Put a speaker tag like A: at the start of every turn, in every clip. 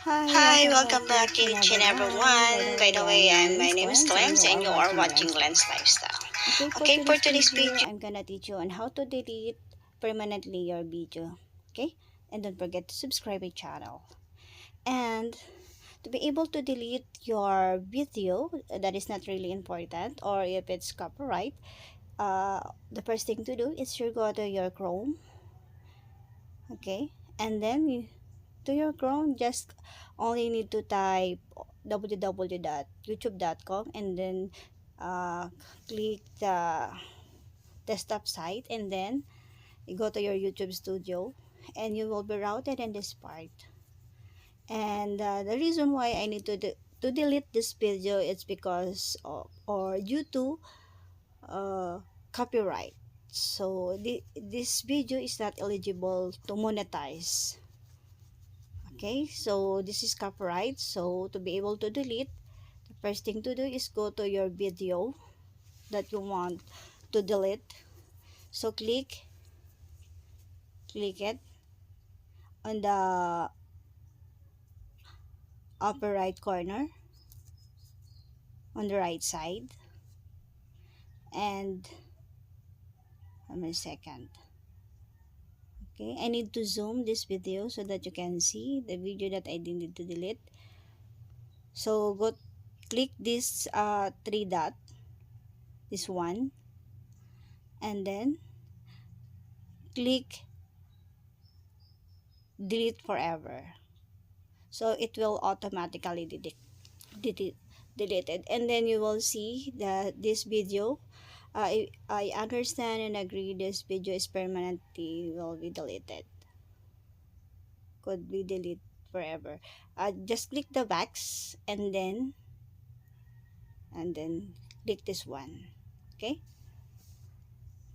A: Hi,
B: Hi,
A: welcome back
B: welcome
A: to
B: back
A: each and
B: each and
A: everyone. By
B: everyone.
A: the
B: By
A: way,
B: the way,
A: my
B: my
A: name is
B: name is
A: Clems and you
B: Clems and
A: are
B: you are
A: watching
B: watching
A: Glenn's
B: Glenn's
A: Lifestyle.
B: Lifestyle.
A: Okay, for
B: Okay, for
A: today's
B: today's
A: video,
B: video,
A: I'm gonna teach you on how to delete permanently your video. Okay, and don't forget to subscribe my channel. And to be able to delete your video that is not really important, or if it's copyright, the first thing to do is you go to your Chrome. Okay, and then to your Chrome, just only need to type www.youtube.com and then uh, click the desktop site, and then you go to your YouTube studio and you will be routed in this part. And the reason why I need to delete this video is because of, or due to copyright. So this video is not eligible to monetize. Okay, so this is copyright. So to be able to delete, the first thing to do is go to your video that you want to delete. So click it on the upper right corner on the right side, and a second. Okay, I need to zoom this video so that you can see the video that I need to delete. So click this three dot, this one, and then click delete forever. So it will automatically delete deleted, and then you will see that this video, I understand and agree this video is permanently will be deleted, could be deleted forever. Just click the box and then click this one. Okay,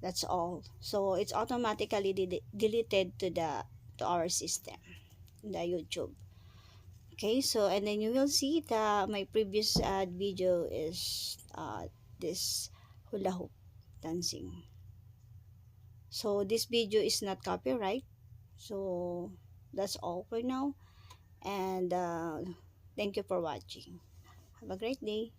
A: that's all. So it's automatically deleted to our system, the YouTube. Okay, so and then you will see the my previous video is this hula hoop dancing. So this video is not copyright. So that's all for now, and thank you for watching. Have a great day.